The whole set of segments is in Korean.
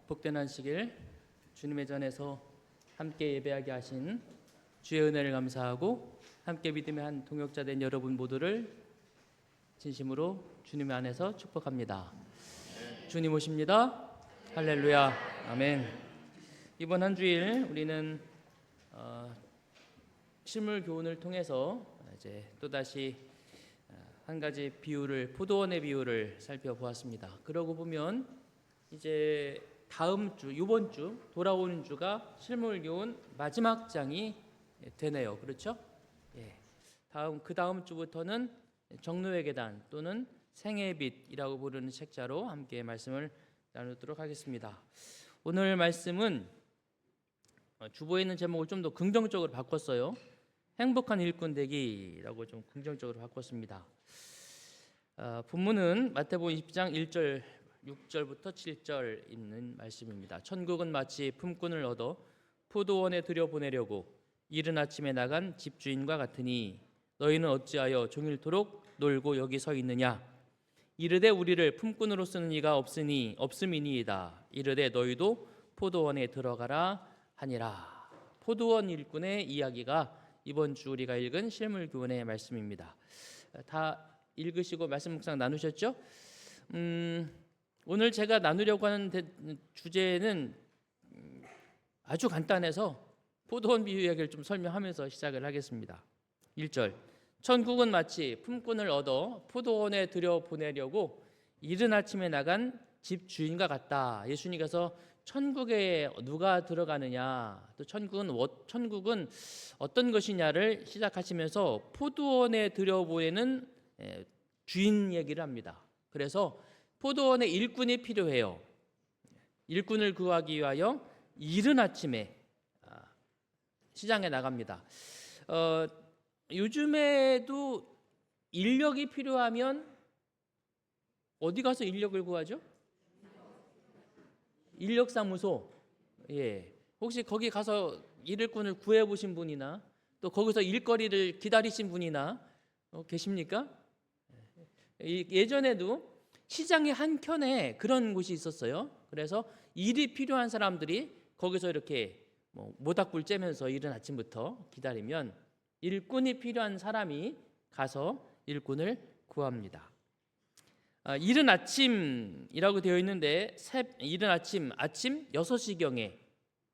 복된 안식일 주님의 전에서 함께 예배하게 하신 주의 은혜를 감사하고 함께 믿음의 한 동역자 된 여러분 모두를 진심으로 주님 안에서 축복합니다. 주님 오십니다. 할렐루야. 아멘. 이번 한 주일 우리는 실물 교훈을 통해서 이제 또다시 한 가지 비유를, 포도원의 비유를 살펴보았습니다. 그러고 보면 이제 다음 주, 이번 주, 돌아오는 주가 실물 교훈 마지막 장이 되네요. 그렇죠? 예. 그 다음 주부터는 정노의 계단 또는 생의 빛이라고 부르는 책자로 함께 말씀을 나누도록 하겠습니다. 오늘 말씀은 주보에 있는 제목을 좀 더 긍정적으로 바꿨어요. 행복한 일꾼 되기라고 좀 긍정적으로 바꿨습니다. 본문은 마태복음 20장 1절 6절부터 7절 있는 말씀입니다. 천국은 마치 품꾼을 얻어 포도원에 들여보내려고 이른 아침에 나간 집주인과 같으니 너희는 어찌하여 종일토록 놀고 여기 서 있느냐. 이르되 우리를 품꾼으로 쓰는 이가 없음이니이다. 이르되 너희도 포도원에 들어가라 하니라. 포도원 일꾼의 이야기가 이번 주 우리가 읽은 실물 교훈의 말씀입니다. 다 읽으시고 말씀 묵상 나누셨죠? 오늘 제가 나누려고 하는 주제는 아주 간단해서 포도원 비유 이야기를 좀 설명하면서 시작을 하겠습니다. 1절 천국은 마치 품꾼을 얻어 포도원에 들여보내려고 이른 아침에 나간 집주인과 같다. 예수님께서 천국에 누가 들어가느냐, 또 천국은 어떤 것이냐를 시작하시면서 포도원에 들여보내는 주인 얘기를 합니다. 그래서 포도원에 일꾼이 필요해요. 일꾼을 구하기 위하여 이른 아침에 시장에 나갑니다. 요즘에도 인력이 필요하면 어디 가서 인력을 구하죠? 인력사무소. 예. 혹시 거기 가서 일꾼을 구해보신 분이나 또 거기서 일거리를 기다리신 분이나 계십니까? 예전에도 시장의 한켠에 그런 곳이 있었어요. 그래서 일이 필요한 사람들이 거기서 이렇게 모닥불 쬐면서 이른 아침부터 기다리면 일꾼이 필요한 사람이 가서 일꾼을 구합니다. 이른 아침이라고 되어 있는데 이른 아침 6시경에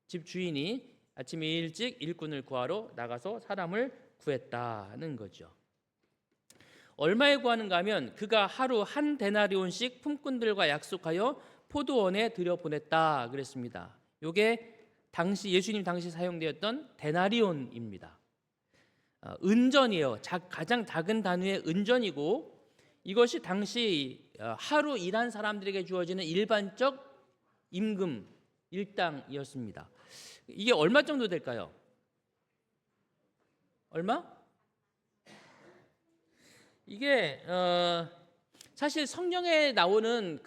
집 주인이 아침에 일찍 일꾼을 구하러 나가서 사람을 구했다는 거죠. 얼마에 구하는가 하면 그가 하루 한 데나리온씩 품꾼들과 약속하여 포도원에 들여보냈다 그랬습니다. 이게 예수님 당시 사용되었던 데나리온입니다. 은전이에요. 가장 작은 단위의 은전이고 이것이 당시 하루 일한 사람들에게 주어지는 일반적 임금 일당이었습니다. 이게 얼마 정도 될까요? 얼마? 이게 사실 성경에 나오는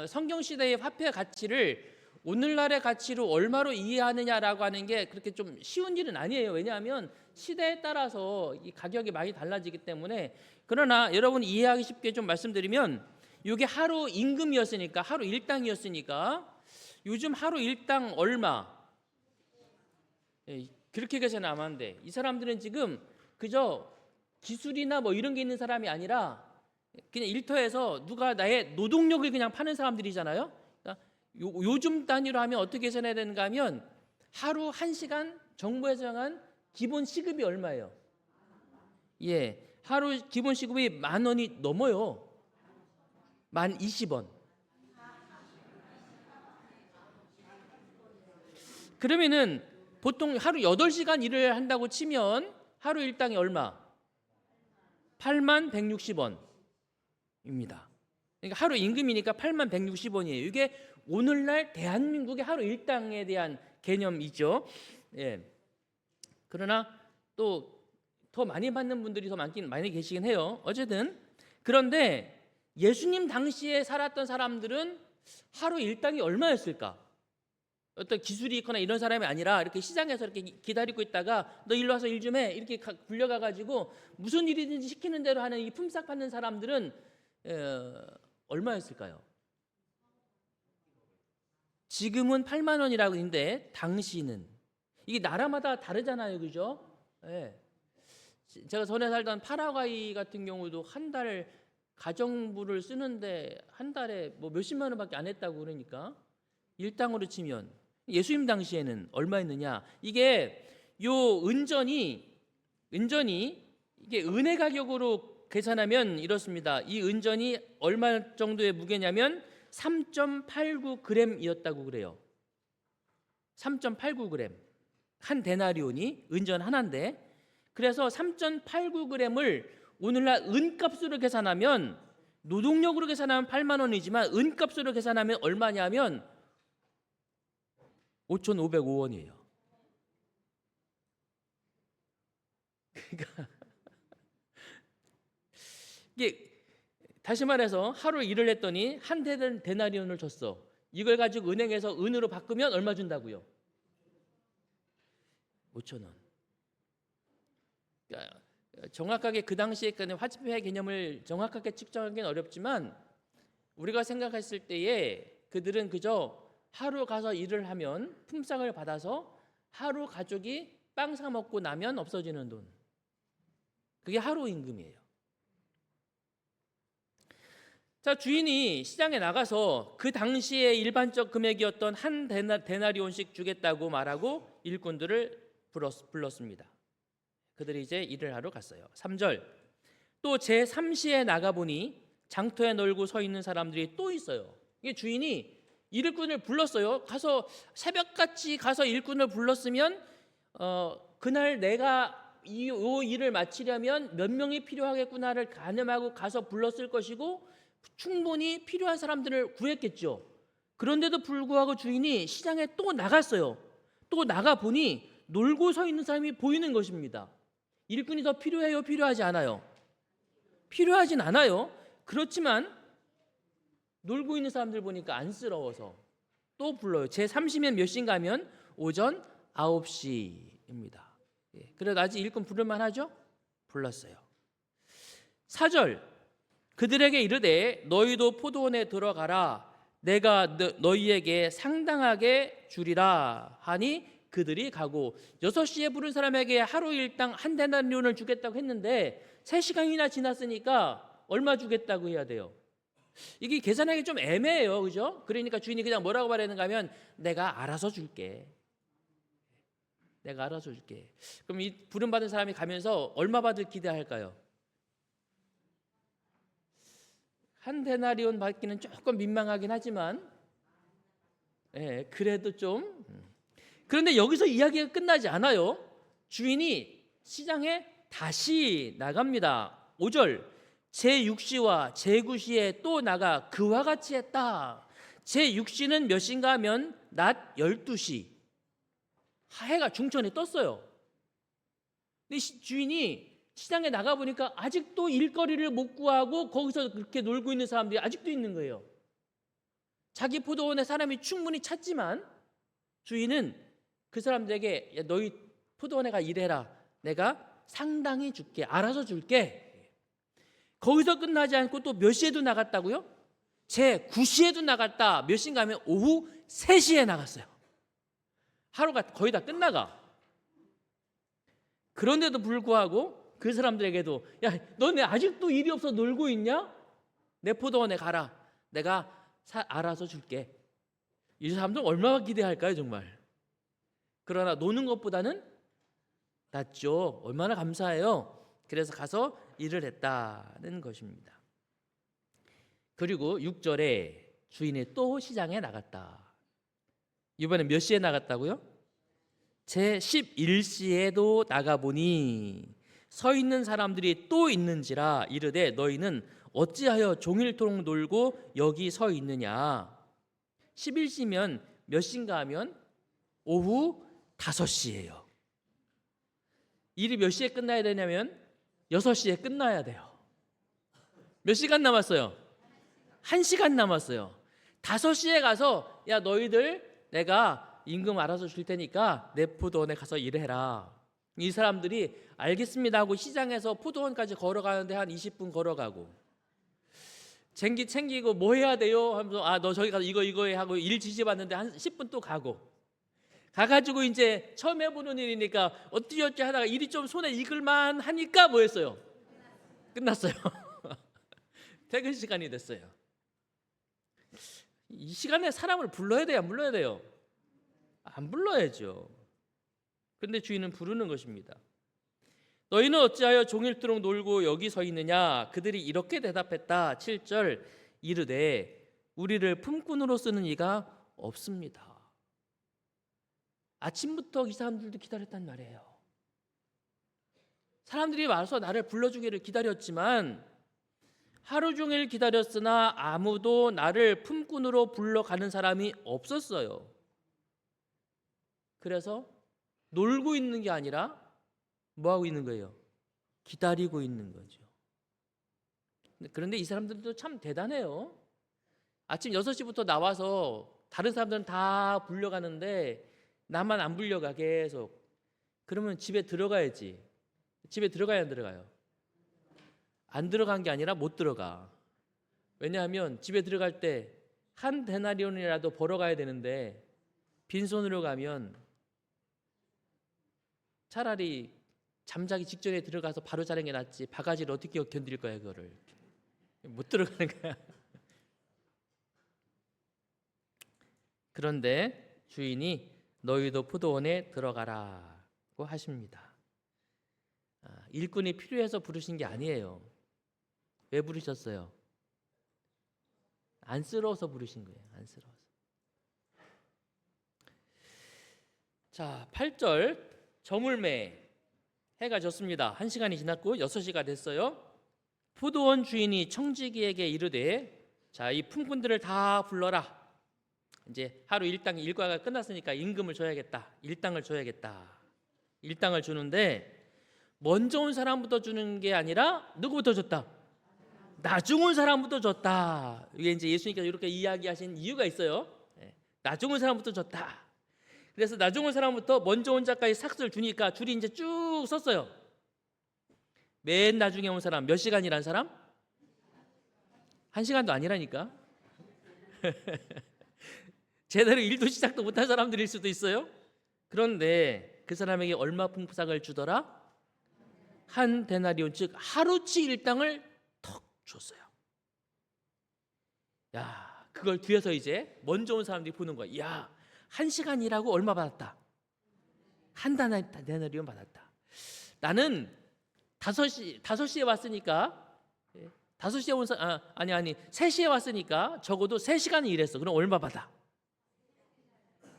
성경 시대의 화폐 가치를 오늘날의 가치로 얼마로 이해하느냐라고 하는 게 그렇게 좀 쉬운 일은 아니에요. 왜냐하면 시대에 따라서 이 가격이 많이 달라지기 때문에. 그러나 여러분 이해하기 쉽게 좀 말씀드리면 이게 하루 임금이었으니까, 하루 일당이었으니까 요즘 하루 일당 얼마? 그렇게 계산은 안 하는데 이 사람들은 지금 그저 기술이나 이런 게 있는 사람이 아니라 그냥 일터에서 누가 나의 노동력을 그냥 파는 사람들이잖아요. 그러니까 요즘 단위로 하면 어떻게 계산해야 되는가 하면 하루 1시간 정부에서 정한 기본 시급이 얼마예요? 예, 하루 기본 시급이 10,000원이 넘어요. 10,020원. 그러면은 보통 하루 8시간 일을 한다고 치면 하루 일당이 얼마? 8160원입니다. 그러니까 하루 임금이니까 8160원이에요. 이게 오늘날 대한민국의 하루 일당에 대한 개념이죠. 예. 그러나 또 더 많이 받는 분들이 더 많이 계시긴 해요. 어쨌든 그런데 예수님 당시에 살았던 사람들은 하루 일당이 얼마였을까? 어떤 기술이 있거나 이런 사람이 아니라 이렇게 시장에서 이렇게 기다리고 있다가 너 일로 와서 일 좀 해 이렇게 불려가 가지고 무슨 일이든지 시키는 대로 하는 이 품삯 받는 사람들은 얼마였을까요? 지금은 8만 원이라고 했는데 당시는 이게 나라마다 다르잖아요, 그죠? 예. 제가 전에 살던 파라과이 같은 경우도 한 달 가정부를 쓰는데 한 달에 뭐 몇십만 원밖에 안 했다고 그러니까 일당으로 치면 예수님 당시에는 얼마였느냐? 이게 요 은전이 이게 은혜 가격으로 계산하면 이렇습니다. 이 은전이 얼마 정도의 무게냐면 3.89g이었다고 그래요. 3.89g. 한 데나리온이 은전 하나인데, 그래서 3.89g을 오늘날 은값으로 계산하면, 노동력으로 계산하면 8만 원이지만 은값으로 계산하면 얼마냐면 5,505원이에요. 그러니까 이게 다시 말해서 하루 일을 했더니 한 데나리온을 줬어. 이걸 가지고 은행에서 은으로 바꾸면 얼마 준다고요? 5,000원. 그러니까 정확하게 그 당시에 화폐 개념을 정확하게 측정하기는 어렵지만 우리가 생각했을 때에 그들은 그저 하루 가서 일을 하면 품삯을 받아서 하루 가족이 빵 사 먹고 나면 없어지는 돈, 그게 하루 임금이에요. 자, 주인이 시장에 나가서 그 당시의 일반적 금액이었던 한 데나리온씩 주겠다고 말하고 일꾼들을 불렀습니다. 그들이 이제 일을 하러 갔어요. 3절. 또 제3시에 나가보니 장터에 널고 서 있는 사람들이 또 있어요. 이게 주인이 일꾼을 불렀어요. 가서 새벽같이 가서 일꾼을 불렀으면 그날 내가 이 일을 마치려면 몇 명이 필요하겠구나를 가늠하고 가서 불렀을 것이고 충분히 필요한 사람들을 구했겠죠. 그런데도 불구하고 주인이 시장에 또 나갔어요. 또 나가보니 놀고 서 있는 사람이 보이는 것입니다. 일꾼이 더 필요해요? 필요하지 않아요? 필요하진 않아요. 그렇지만 놀고 있는 사람들 보니까 안쓰러워서 또 불러요. 제3시면 몇 시인가 하면 오전 9시입니다. 그래도 아직 일꾼 부를만 하죠? 불렀어요. 4절. 그들에게 이르되 너희도 포도원에 들어가라. 내가 너희에게 상당하게 주리라 하니 그들이 가고 6시에 부른 사람에게 하루 일당 한 데나리온을 주겠다고 했는데 3시간이나 지났으니까 얼마 주겠다고 해야 돼요? 이게 계산하기 좀 애매해요, 그죠? 그러니까 주인이 그냥 뭐라고 말했는가 하면 내가 알아서 줄게. 내가 알아서 줄게. 그럼 이 부름받은 사람이 가면서 얼마 받을 기대할까요? 한 데나리온 받기는 조금 민망하긴 하지만 그래도 좀. 그런데 여기서 이야기가 끝나지 않아요. 주인이 시장에 다시 나갑니다. 5절. 제6시와 제9시에 또 나가 그와 같이 했다. 제6시는 몇 시인가 하면 낮 12시. 해가 중천에 떴어요. 근데 주인이 시장에 나가보니까 아직도 일거리를 못 구하고 거기서 그렇게 놀고 있는 사람들이 아직도 있는 거예요. 자기 포도원에 사람이 충분히 찼지만 주인은 그 사람들에게 야, 너희 포도원에 가 일해라. 내가 상당히 줄게. 알아서 줄게. 거기서 끝나지 않고 또 몇 시에도 나갔다고요? 제 9시에도 나갔다. 몇 시인가 하면 오후 3시에 나갔어요. 하루가 거의 다 끝나가. 그런데도 불구하고 그 사람들에게도 야, 너네 아직도 일이 없어 놀고 있냐? 내 포도원에 가라. 내가 알아서 줄게. 이 사람들 얼마나 기대할까요, 정말? 그러나 노는 것보다는 낫죠. 얼마나 감사해요. 그래서 가서 일을 했다는 것입니다. 그리고 6절에 주인이 또 시장에 나갔다. 이번에 몇 시에 나갔다고요? 제 11시에도 나가보니 서 있는 사람들이 또 있는지라 이르되 너희는 어찌하여 종일토록 놀고 여기 서 있느냐. 11시면 몇 시인가 하면 오후 5시예요. 일이 몇 시에 끝나야 되냐면 6시에 끝나야 돼요. 몇 시간 남았어요? 1시간 남았어요. 5시에 가서 야 너희들 내가 임금 알아서 줄 테니까 내 포도원에 가서 일해라. 이 사람들이 알겠습니다 하고 시장에서 포도원까지 걸어가는데 한 20분 걸어가고 챙기고 뭐 해야 돼요? 하면서 너 저기 가서 이거 해 하고 일 지시받는데 한 10분 또 가가지고 이제 처음 해보는 일이니까 어찌 하다가 일이 좀 손에 익을만 하니까 뭐 했어요? 끝났어요. 퇴근 시간이 됐어요. 이 시간에 사람을 불러야 돼요? 안 불러야 돼요? 안 불러야죠. 근데 주인은 부르는 것입니다. 너희는 어찌하여 종일토록 놀고 여기 서 있느냐? 그들이 이렇게 대답했다. 7절 이르되 우리를 품꾼으로 쓰는 이가 없습니다. 아침부터 이 사람들도 기다렸단 말이에요. 사람들이 와서 나를 불러주기를 기다렸지만 하루 종일 기다렸으나 아무도 나를 품꾼으로 불러가는 사람이 없었어요. 그래서 놀고 있는 게 아니라 뭐 하고 있는 거예요? 기다리고 있는 거죠. 그런데 이 사람들도 참 대단해요. 아침 6시부터 나와서 다른 사람들은 다 불려가는데 나만 안 불려가 계속. 그러면 집에 들어가야지. 집에 들어가야 안 들어가요? 안 들어간 게 아니라 못 들어가. 왜냐하면 집에 들어갈 때 한 데나리온이라도 벌어가야 되는데 빈손으로 가면 차라리 잠자기 직전에 들어가서 바로 자는 게 낫지. 바가지를 어떻게 견딜 거야 그거를. 못 들어가는 거야. 그런데 주인이 너희도 포도원에 들어가라고 하십니다. 일꾼이 필요해서 부르신 게 아니에요. 왜 부르셨어요? 안쓰러워서 부르신 거예요. 안쓰러워서. 자, 8절 저물매 해가 졌습니다. 1시간이 지났고 6시가 됐어요. 포도원 주인이 청지기에게 이르되 자, 이 품꾼들을 다 불러라. 이제 하루 일과가 끝났으니까 임금을 줘야겠다. 일당을 줘야겠다. 일당을 주는데 먼저 온 사람부터 주는 게 아니라 누구부터 줬다? 나중 온 사람부터 줬다. 이게 이제 예수님께서 이렇게 이야기하신 이유가 있어요. 나중 온 사람부터 줬다. 그래서 나중 온 사람부터 먼저 온 자까지 삭스를 주니까 줄이 이제 쭉 섰어요. 맨 나중에 온 사람 몇 시간 일한 사람? 1시간도 아니라니까. 제대로 일도 시작도 못한 사람들일 수도 있어요. 그런데 그 사람에게 얼마 품삯을 주더라? 한 데나리온, 즉 하루치 일당을 턱 줬어요. 야, 그걸 뒤에서 이제 먼저 온 사람들이 보는 거야. 야, 1시간 일하고 얼마 받았다? 한 데나리온 받았다. 나는 5시에 왔으니까 5시에 온 사람 아니 3시에 왔으니까 적어도 3시간 일했어. 그럼 얼마 받아?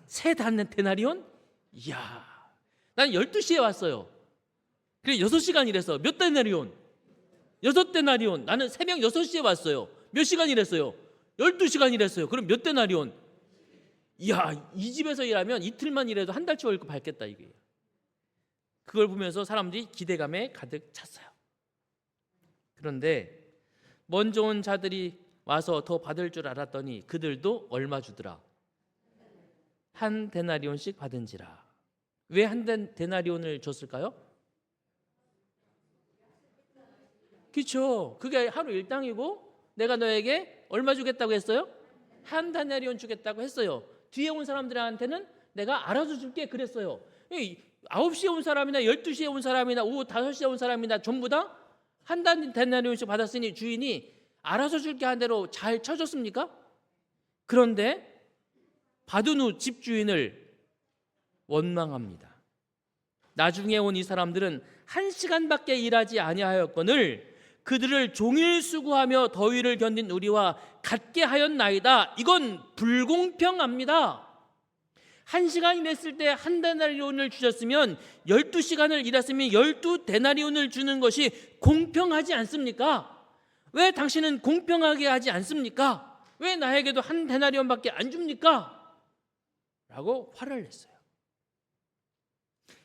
3데나리온? 이야, 난 12시에 왔어요. 그래 6시간 일했어. 몇 데나리온? 6데나리온. 나는 새벽 6시에 왔어요. 몇 시간 일했어요? 12시간 일했어요. 그럼 몇 데나리온? 이야, 이 집에서 일하면 이틀만 일해도 한 달치 월급 받겠다 이게. 그걸 보면서 사람들이 기대감에 가득 찼어요. 그런데 먼저 온 자들이 와서 더 받을 줄 알았더니 그들도 얼마 주더라? 한 데나리온씩 받은지라. 왜 한 데나리온을 줬을까요? 그렇죠. 그게 하루 일당이고 내가 너에게 얼마 주겠다고 했어요? 한 데나리온 주겠다고 했어요. 뒤에 온 사람들한테는 내가 알아서 줄게 그랬어요. 9시에 온 사람이나 12시에 온 사람이나 오후 5시에 온 사람이나 전부 다 한 데나리온씩 받았으니 주인이 알아서 줄게 한 대로 잘 쳐줬습니까? 그런데 받은 후 집주인을 원망합니다. 나중에 온 이 사람들은 1시간밖에 일하지 아니하였거늘 그들을 종일 수고하며 더위를 견딘 우리와 같게 하였나이다. 이건 불공평합니다. 1시간 일했을 때 한 데나리온을 주셨으면 12시간을 일했으면 12데나리온을 주는 것이 공평하지 않습니까? 왜 당신은 공평하게 하지 않습니까? 왜 나에게도 한 데나리온밖에 안 줍니까? 라고 화를 냈어요.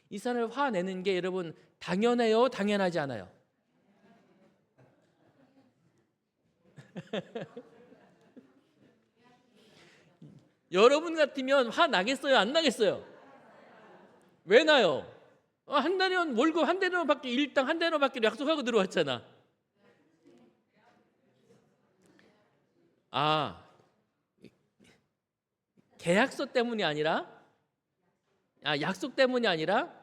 이 사람을 화내는 게 여러분 당연해요? 당연하지 않아요? 여러분 같으면 화 나겠어요? 안 나겠어요? 왜 나요? 한 달이면 월급 한 대로밖에 일당 한 대로밖에 약속하고 들어왔잖아. 아, 계약서 때문이 아니라, 약속 때문이 아니라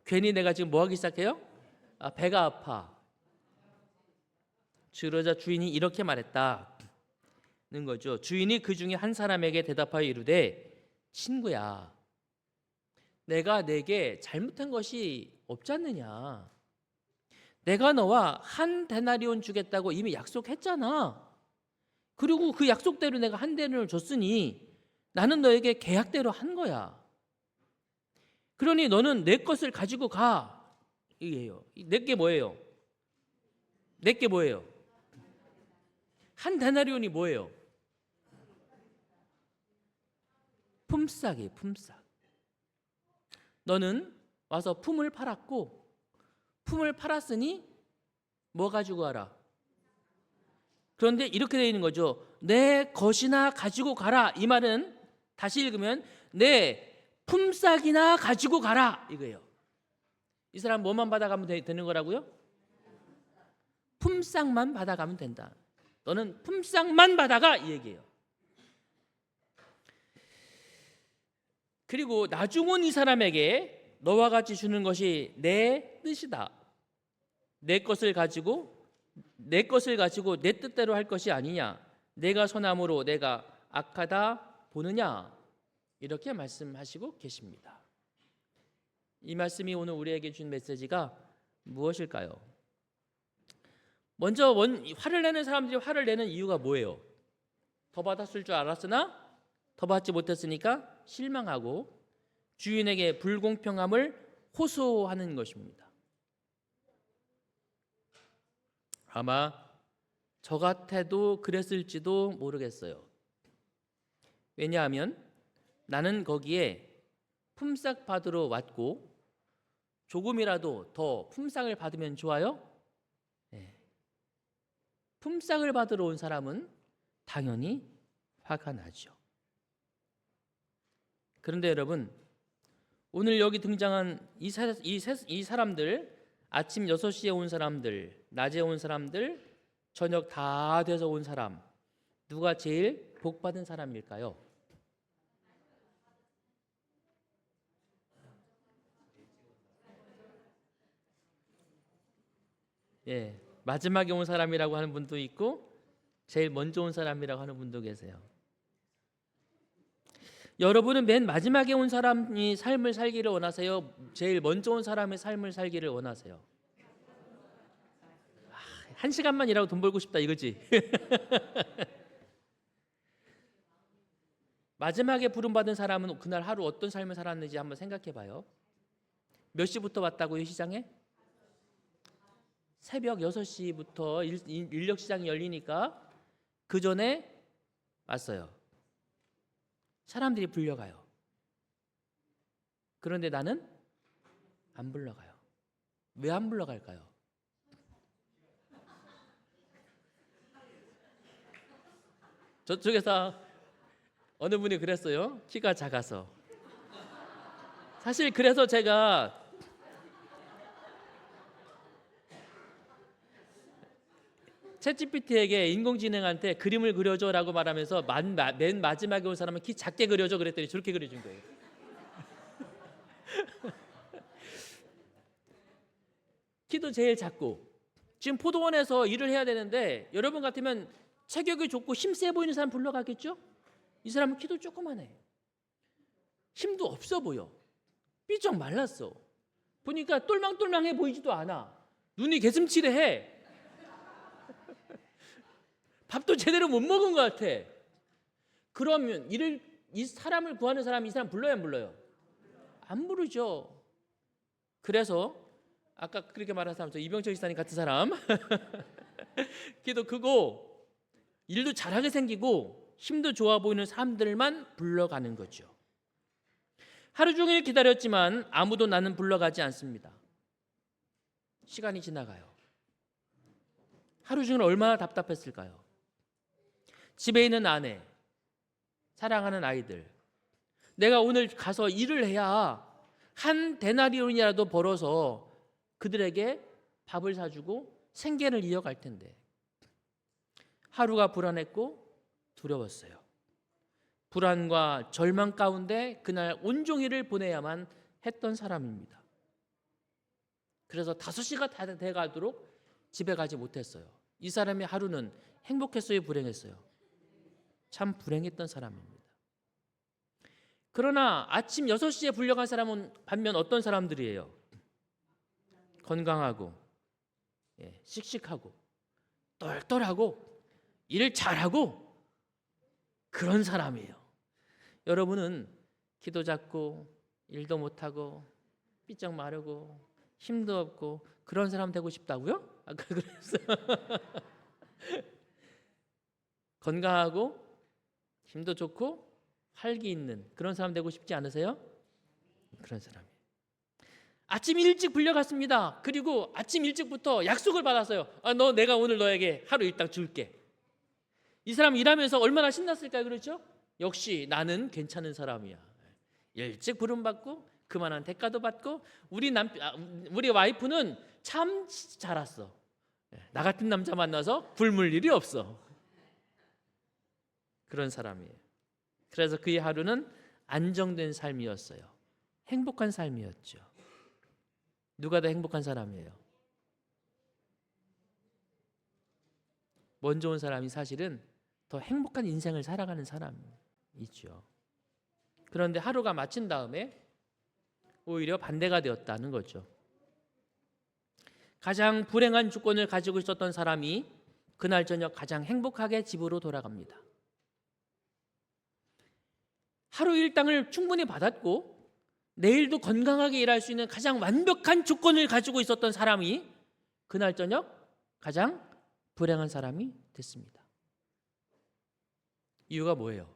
괜히 내가 지금 뭐 하기 시작해요? 배가 아파. 그러자 주인이 이렇게 말했다는 거죠. 주인이 그 중에 한 사람에게 대답하여 이르되, 친구야, 내가 내게 잘못한 것이 없지 않느냐? 내가 너와 한 데나리온 주겠다고 이미 약속했잖아. 그리고 그 약속대로 내가 한 데나리온을 줬으니 나는 너에게 계약대로 한 거야. 그러니 너는 내 것을 가지고 가. 이게요. 내게 뭐예요? 내게 뭐예요? 한 데나리온이 뭐예요? 품삯이에요. 품삯. 너는 와서 품을 팔았고, 품을 팔았으니 뭐 가지고 가라? 그런데 이렇게 되어 있는 거죠. 내 것이나 가지고 가라. 이 말은 다시 읽으면 내 품삯이나 가지고 가라 이거예요. 이 사람 뭐만 받아가면 되는 거라고요? 품삯만 받아가면 된다. 너는 품삯만 받아가 이 얘기예요. 그리고 나중은 이 사람에게 너와 같이 주는 것이 내 뜻이다. 내 것을 가지고 내 뜻대로 할 것이 아니냐? 내가 선함으로 내가 악하다 보느냐? 이렇게 말씀하시고 계십니다. 이 말씀이 오늘 우리에게 준 메시지가 무엇일까요? 먼저 화를 내는 사람들이 화를 내는 이유가 뭐예요? 더 받았을 줄 알았으나 더 받지 못했으니까 실망하고 주인에게 불공평함을 호소하는 것입니다. 아마 저 같아도 그랬을지도 모르겠어요. 왜냐하면 나는 거기에 품삯 받으러 왔고 조금이라도 더 품삯을 받으면 좋아요? 네. 품삯을 받으러 온 사람은 당연히 화가 나죠. 그런데 여러분, 오늘 여기 등장한 이 사람들, 아침 6시에 온 사람들, 낮에 온 사람들, 저녁 다 돼서 온 사람, 누가 제일 복 받은 사람일까요? 예, 마지막에 온 사람이라고 하는 분도 있고 제일 먼저 온 사람이라고 하는 분도 계세요. 여러분은 맨 마지막에 온 사람이 삶을 살기를 원하세요? 제일 먼저 온 사람의 삶을 살기를 원하세요? 1시간만 일하고 돈 벌고 싶다 이거지. 마지막에 부름받은 사람은 그날 하루 어떤 삶을 살았는지 한번 생각해 봐요. 몇 시부터 왔다고요, 시장에? 새벽 6시부터 인력 시장이 열리니까 그 전에 왔어요. 사람들이 불려가요. 그런데 나는 안 불러가요. 왜 안 불러갈까요? 저쪽에서 어느 분이 그랬어요. 키가 작아서. 사실 그래서 제가 챗GPT에게 인공지능한테 그림을 그려줘라고 말하면서 맨 마지막에 온 사람은 키 작게 그려줘 그랬더니 저렇게 그려준 거예요. 키도 제일 작고 지금 포도원에서 일을 해야 되는데 여러분 같으면 체격이 좋고 힘세 보이는 사람 불러가겠죠? 이 사람은 키도 조그만해. 힘도 없어 보여. 삐쩍 말랐어. 보니까 똘망똘망해 보이지도 않아. 눈이 개슴츠레해. 밥도 제대로 못 먹은 것 같아. 그러면 이 사람을 구하는 사람이 이 사람 불러요, 안 불러요? 안 부르죠. 그래서 아까 그렇게 말한 사람, 저 이병철 지사님 같은 사람, 키도 크고 일도 잘하게 생기고 힘도 좋아 보이는 사람들만 불러가는 거죠. 하루 종일 기다렸지만 아무도 나는 불러가지 않습니다. 시간이 지나가요. 하루 종일 얼마나 답답했을까요? 집에 있는 아내, 사랑하는 아이들, 내가 오늘 가서 일을 해야 한 데나리온이라도 벌어서 그들에게 밥을 사주고 생계를 이어갈 텐데 하루가 불안했고 두려웠어요. 불안과 절망 가운데 그날 온종일을 보내야만 했던 사람입니다. 그래서 5시가 다 돼가도록 집에 가지 못했어요. 이 사람의 하루는 행복했어요, 불행했어요? 참 불행했던 사람입니다. 그러나 아침 6시에 불려간 사람은 반면 어떤 사람들이에요? 건강하고 씩씩하고 똘똘하고 일 잘하고 그런 사람이에요. 여러분은 기도 작고 일도 못하고 삐쩍 마르고 힘도 없고 그런 사람 되고 싶다고요? 아까 그랬어요. 건강하고 힘도 좋고 활기 있는 그런 사람 되고 싶지 않으세요? 그런 사람이에요. 아침 일찍 불려갔습니다. 그리고 아침 일찍부터 약속을 받았어요. 내가 오늘 너에게 하루 일당 줄게. 이 사람 일하면서 얼마나 신났을까요? 그렇죠? 역시 나는 괜찮은 사람이야. 일찍 부름받고 그만한 대가도 받고 우리 와이프는 참 잘 왔어. 나 같은 남자 만나서 굶을 일이 없어. 그런 사람이에요. 그래서 그의 하루는 안정된 삶이었어요. 행복한 삶이었죠. 누가 더 행복한 사람이에요? 먼저 온 사람이 사실은 더 행복한 인생을 살아가는 사람이죠. 그런데 하루가 마친 다음에 오히려 반대가 되었다는 거죠. 가장 불행한 조건을 가지고 있었던 사람이 그날 저녁 가장 행복하게 집으로 돌아갑니다. 하루 일당을 충분히 받았고 내일도 건강하게 일할 수 있는 가장 완벽한 조건을 가지고 있었던 사람이 그날 저녁 가장 불행한 사람이 됐습니다. 이유가 뭐예요?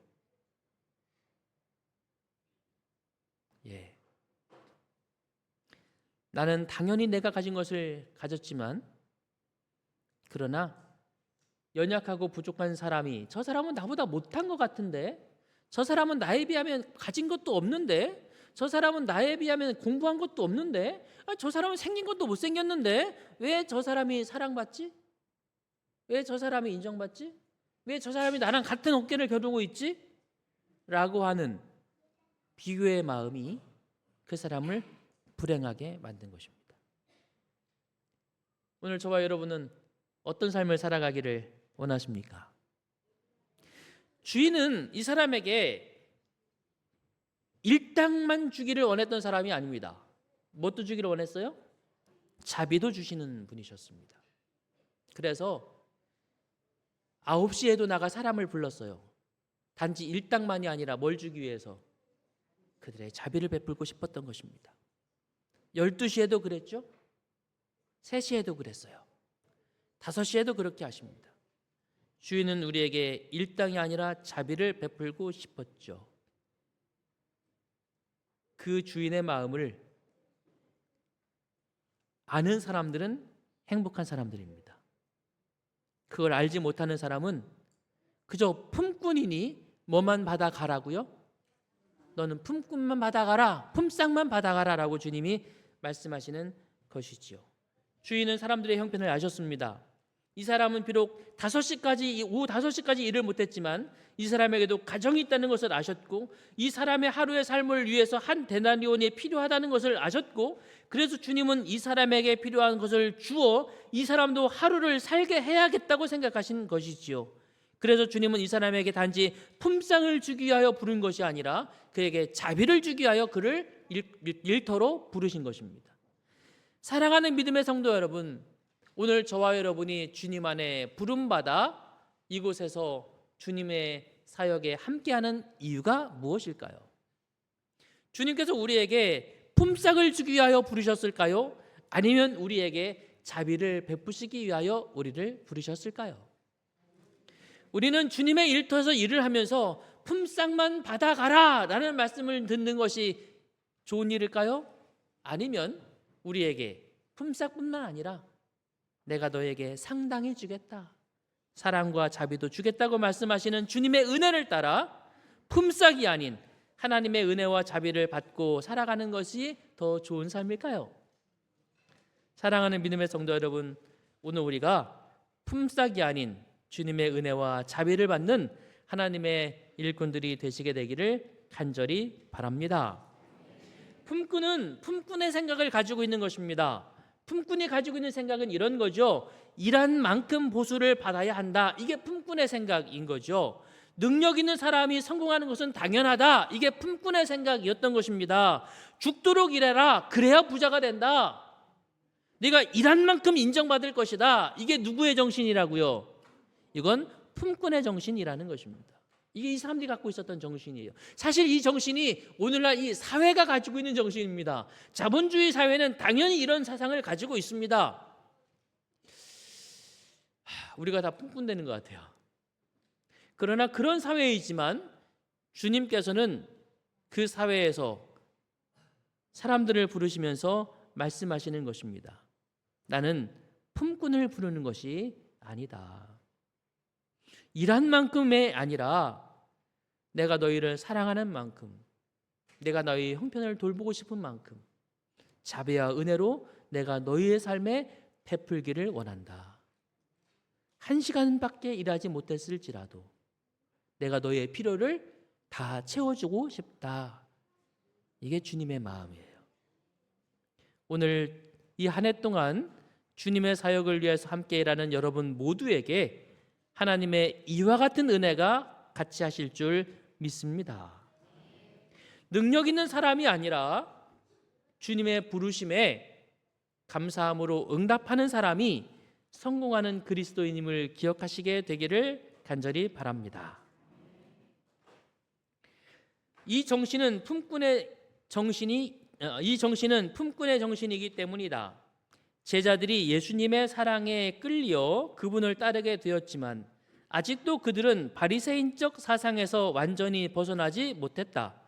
나는 당연히 내가 가진 것을 가졌지만 그러나 연약하고 부족한 사람이 저 사람은 나보다 못한 것 같은데 저 사람은 나에 비하면 가진 것도 없는데 저 사람은 나에 비하면 공부한 것도 없는데 저 사람은 생긴 것도 못생겼는데 왜 저 사람이 사랑받지? 왜 저 사람이 인정받지? 왜 저 사람이 나랑 같은 어깨를 겨루고 있지? 라고 하는 비교의 마음이 그 사람을 불행하게 만든 것입니다. 오늘 저와 여러분은 어떤 삶을 살아가기를 원하십니까? 주인은 이 사람에게 일당만 주기를 원했던 사람이 아닙니다. 뭣도 주기를 원했어요? 자비도 주시는 분이셨습니다. 그래서 9시에도 나가 사람을 불렀어요. 단지 일당만이 아니라 뭘 주기 위해서? 그들의 자비를 베풀고 싶었던 것입니다. 12시에도 그랬죠? 3시에도 그랬어요. 5시에도 그렇게 하십니다. 주인은 우리에게 일당이 아니라 자비를 베풀고 싶었죠. 그 주인의 마음을 아는 사람들은 행복한 사람들입니다. 그걸 알지 못하는 사람은 그저 품꾼이니 뭐만 받아가라고요? 너는 품꾼만 받아가라, 품삯만 받아가라 라고 주님이 말씀하시는 것이지요. 주인은 사람들의 형편을 아셨습니다. 이 사람은 비록 오후 5시까지 일을 못했지만 이 사람에게도 가정이 있다는 것을 아셨고 이 사람의 하루의 삶을 위해서 한 데나리온이 필요하다는 것을 아셨고 그래서 주님은 이 사람에게 필요한 것을 주어 이 사람도 하루를 살게 해야겠다고 생각하신 것이지요. 그래서 주님은 이 사람에게 단지 품삯을 주기 위하여 부른 것이 아니라 그에게 자비를 주기 위하여 그를 일터로 부르신 것입니다. 사랑하는 믿음의 성도 여러분, 오늘 저와 여러분이 주님 안에 부름받아 이곳에서 주님의 사역에 함께하는 이유가 무엇일까요? 주님께서 우리에게 품삯을 주기 위하여 부르셨을까요? 아니면 우리에게 자비를 베푸시기 위하여 우리를 부르셨을까요? 우리는 주님의 일터에서 일을 하면서 품삯만 받아가라 라는 말씀을 듣는 것이 좋은 일일까요? 아니면 우리에게 품삯뿐만 아니라 내가 너에게 상당히 주겠다, 사랑과 자비도 주겠다고 말씀하시는 주님의 은혜를 따라 품삯이 아닌 하나님의 은혜와 자비를 받고 살아가는 것이 더 좋은 삶일까요? 사랑하는 믿음의 성도 여러분, 오늘 우리가 품삯이 아닌 주님의 은혜와 자비를 받는 하나님의 일꾼들이 되시게 되기를 간절히 바랍니다. 품꾼의 생각을 가지고 있는 것입니다. 품꾼이 가지고 있는 생각은 이런 거죠. 일한 만큼 보수를 받아야 한다. 이게 품꾼의 생각인 거죠. 능력 있는 사람이 성공하는 것은 당연하다. 이게 품꾼의 생각이었던 것입니다. 죽도록 일해라. 그래야 부자가 된다. 내가 일한 만큼 인정받을 것이다. 이게 누구의 정신이라고요? 이건 품꾼의 정신이라는 것입니다. 이게 이 사람들이 갖고 있었던 정신이에요. 사실 이 정신이 오늘날 이 사회가 가지고 있는 정신입니다. 자본주의 사회는 당연히 이런 사상을 가지고 있습니다. 우리가 다 품꾼되는 것 같아요. 그러나 그런 사회이지만 주님께서는 그 사회에서 사람들을 부르시면서 말씀하시는 것입니다. 나는 품꾼을 부르는 것이 아니다. 일한 만큼이 아니라 내가 너희를 사랑하는 만큼, 내가 너희 형편을 돌보고 싶은 만큼 자비와 은혜로 내가 너희의 삶에 베풀기를 원한다. 1시간밖에 일하지 못했을지라도 내가 너희의 필요를 다 채워주고 싶다. 이게 주님의 마음이에요. 오늘 이 한 해 동안 주님의 사역을 위해서 함께 일하는 여러분 모두에게 하나님의 이와 같은 은혜가 같이 하실 줄 믿습니다. 능력 있는 사람이 아니라 주님의 부르심에 감사함으로 응답하는 사람이 성공하는 그리스도인임을 기억하시게 되기를 간절히 바랍니다. 이 정신은 품꾼의 정신이기 때문이다. 제자들이 예수님의 사랑에 끌려 그분을 따르게 되었지만 아직도 그들은 바리새인적 사상에서 완전히 벗어나지 못했다.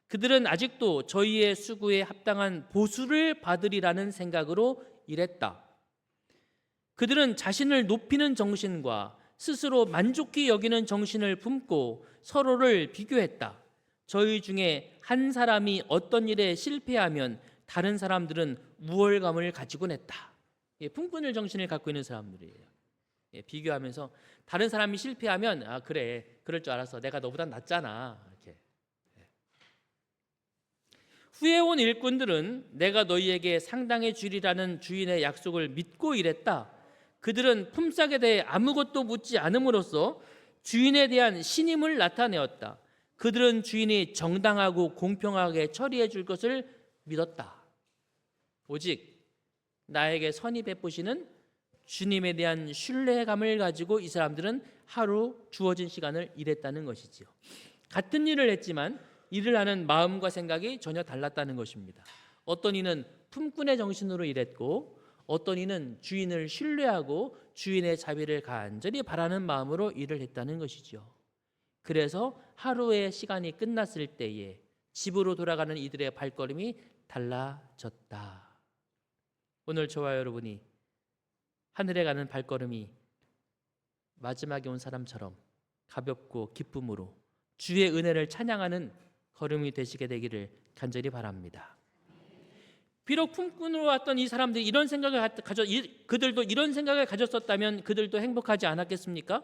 그들은 아직도 저희의 수고에 합당한 보수를 받으리라는 생각으로 일했다. 그들은 자신을 높이는 정신과 스스로 만족히 여기는 정신을 품고 서로를 비교했다. 저희 중에 한 사람이 어떤 일에 실패하면 다른 사람들은 우월감을 가지곤 했다. 품꾼의 정신을 갖고 있는 사람들이에요. 비교하면서 다른 사람이 실패하면 그래, 그럴 줄 알았어. 내가 너보다 낫잖아. 이렇게. 후에 온 일꾼들은 내가 너희에게 상당해 주리라는 주인의 약속을 믿고 일했다. 그들은 품삯에 대해 아무것도 묻지 않음으로써 주인에 대한 신임을 나타내었다. 그들은 주인이 정당하고 공평하게 처리해 줄 것을 믿었다. 오직 나에게 선이 베푸시는 주님에 대한 신뢰감을 가지고 이 사람들은 하루 주어진 시간을 일했다는 것이지요. 같은 일을 했지만 일을 하는 마음과 생각이 전혀 달랐다는 것입니다. 어떤 이는 품꾼의 정신으로 일했고 어떤 이는 주인을 신뢰하고 주인의 자비를 간절히 바라는 마음으로 일을 했다는 것이지요. 그래서 하루의 시간이 끝났을 때에 집으로 돌아가는 이들의 발걸음이 달라졌다. 오늘 저와 여러분이 하늘에 가는 발걸음이 마지막에 온 사람처럼 가볍고 기쁨으로 주의 은혜를 찬양하는 걸음이 되시게 되기를 간절히 바랍니다. 비록 품꾼으로 왔던 이 사람들이 이런 생각을 그들도 이런 생각을 가졌었다면 그들도 행복하지 않았겠습니까?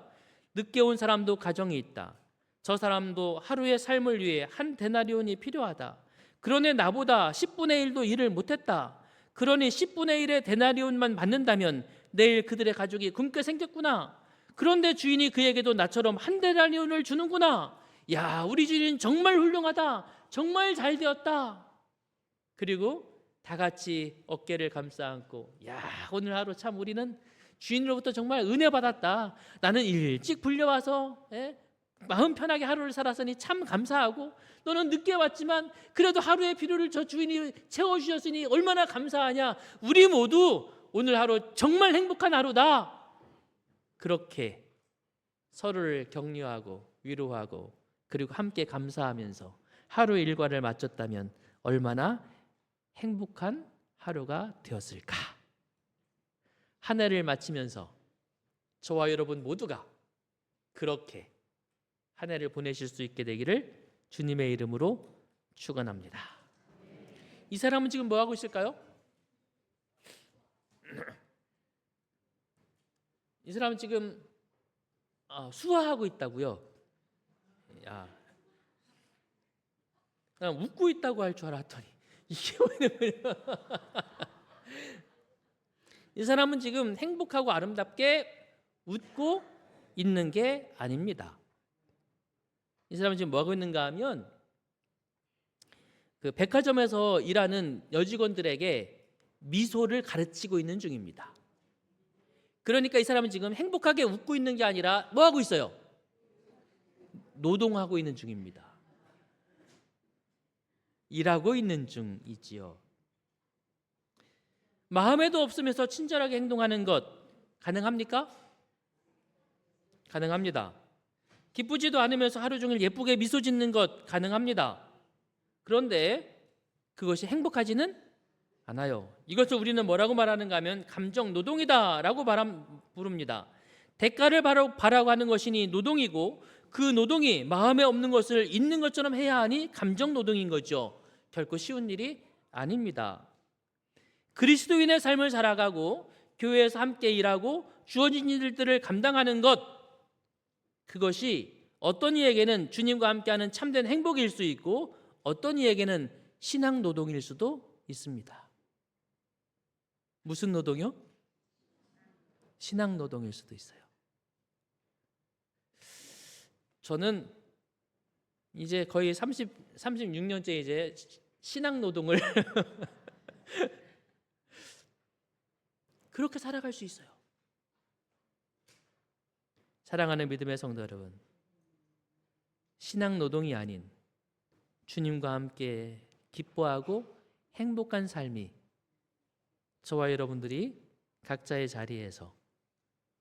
늦게 온 사람도 가정이 있다. 저 사람도 하루의 삶을 위해 한 데나리온이 필요하다. 그러니 나보다 10분의 1도 일을 못했다. 그러니 10분의 1의 데나리온만 받는다면 내일 그들의 가족이 굶게 생겼구나. 그런데 주인이 그에게도 나처럼 한 데나리온을 주는구나. 야, 우리 주인 정말 훌륭하다. 정말 잘 되었다. 그리고 다 같이 어깨를 감싸 안고 야, 오늘 하루 참 우리는 주인으로부터 정말 은혜 받았다. 나는 일찍 불려와서 마음 편하게 하루를 살았으니 참 감사하고 너는 늦게 왔지만 그래도 하루의 필요를 저 주인이 채워주셨으니 얼마나 감사하냐. 우리 모두 오늘 하루 정말 행복한 하루다. 그렇게 서로를 격려하고 위로하고 그리고 함께 감사하면서 하루 일과를 마쳤다면 얼마나 행복한 하루가 되었을까. 한 해를 마치면서 저와 여러분 모두가 그렇게 한 해를 보내실 수 있게 되기를 주님의 이름으로 축원합니다. 이 사람은 지금 뭐 하고 있을까요? 이 사람은 지금 수화하고 있다고요. 야, 그냥 웃고 있다고 할 줄 알았더니 이게 뭐냐. 이 사람은 지금 행복하고 아름답게 웃고 있는 게 아닙니다. 이 사람은 지금 뭐 하고 있는가 하면 그 백화점에서 일하는 여직원들에게 미소를 가르치고 있는 중입니다. 그러니까 이 사람은 지금 행복하게 웃고 있는 게 아니라 뭐 하고 있어요? 노동하고 있는 중입니다. 일하고 있는 중이지요. 마음에도 없으면서 친절하게 행동하는 것 가능합니까? 가능합니다. 기쁘지도 않으면서 하루 종일 예쁘게 미소 짓는 것 가능합니다. 그런데 그것이 행복하지는 않아요. 이것을 우리는 뭐라고 말하는가 하면 감정 노동이다라고 부릅니다. 대가를 바라고 하는 것이니 노동이고, 그 노동이 마음에 없는 것을 있는 것처럼 해야 하니 감정 노동인 거죠. 결코 쉬운 일이 아닙니다. 그리스도인의 삶을 살아가고 교회에서 함께 일하고 주어진 일들을 감당하는 것, 그것이 어떤 이에게는 주님과 함께하는 참된 행복일 수 있고 어떤 이에게는 신앙 노동일 수도 있습니다. 무슨 노동이요? 신앙 노동일 수도 있어요. 저는 이제 거의 36년째 이제 신앙 노동을 그렇게 살아갈 수 있어요. 사랑하는 믿음의 성도 여러분, 신앙 노동이 아닌 주님과 함께 기뻐하고 행복한 삶이 저와 여러분들이 각자의 자리에서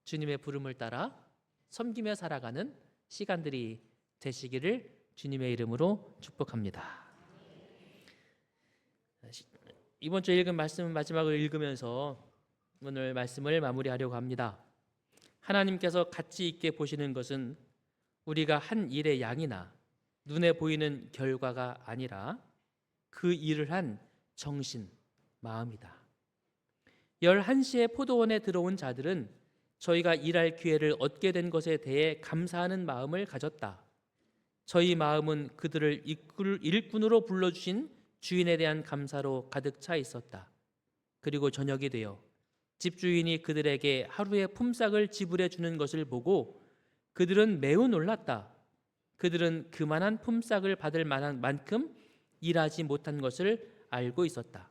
주님의 부름을 따라 섬기며 살아가는 시간들이 되시기를 주님의 이름으로 축복합니다. 이번 주에 읽은 말씀 마지막으로 읽으면서 오늘 말씀을 마무리하려고 합니다. 하나님께서 가치 있게 보시는 것은 우리가 한 일의 양이나 눈에 보이는 결과가 아니라 그 일을 한 정신, 마음이다. 11시에 포도원에 들어온 자들은 저희가 일할 기회를 얻게 된 것에 대해 감사하는 마음을 가졌다. 저희 마음은 그들을 일꾼으로 불러주신 주인에 대한 감사로 가득 차 있었다. 그리고 저녁이 되어 집주인이 그들에게 하루의 품삯을 지불해 주는 것을 보고 그들은 매우 놀랐다. 그들은 그만한 품삯을 받을 만한 만큼 일하지 못한 것을 알고 있었다.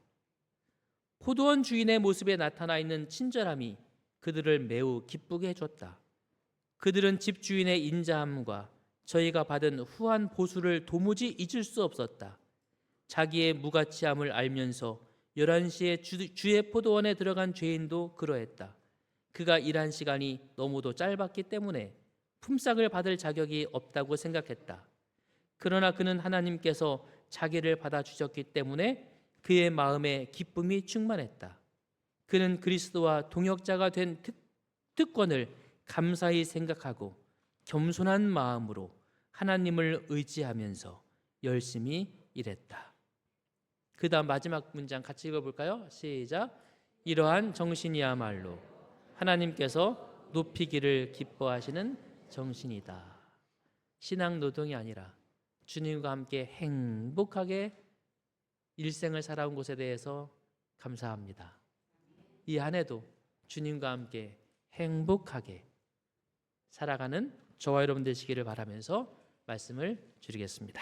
포도원 주인의 모습에 나타나 있는 친절함이 그들을 매우 기쁘게 해줬다. 그들은 집주인의 인자함과 저희가 받은 후한 보수를 도무지 잊을 수 없었다. 자기의 무가치함을 알면서 11시에 주의 포도원에 들어간 죄인도 그러했다. 그가 일한 시간이 너무도 짧았기 때문에 품삯을 받을 자격이 없다고 생각했다. 그러나 그는 하나님께서 자기를 받아주셨기 때문에 그의 마음에 기쁨이 충만했다. 그는 그리스도와 동역자가 된 특권을 감사히 생각하고 겸손한 마음으로 하나님을 의지하면서 열심히 일했다. 그 다음 마지막 문장 같이 읽어볼까요? 시작. 이러한 정신이야말로 하나님께서 높이기를 기뻐하시는 정신이다. 신앙 노동이 아니라 주님과 함께 행복하게 일생을 살아온 것에 대해서 감사합니다. 이 한 해도 주님과 함께 행복하게 살아가는 저와 여러분 되시기를 바라면서 말씀을 드리겠습니다.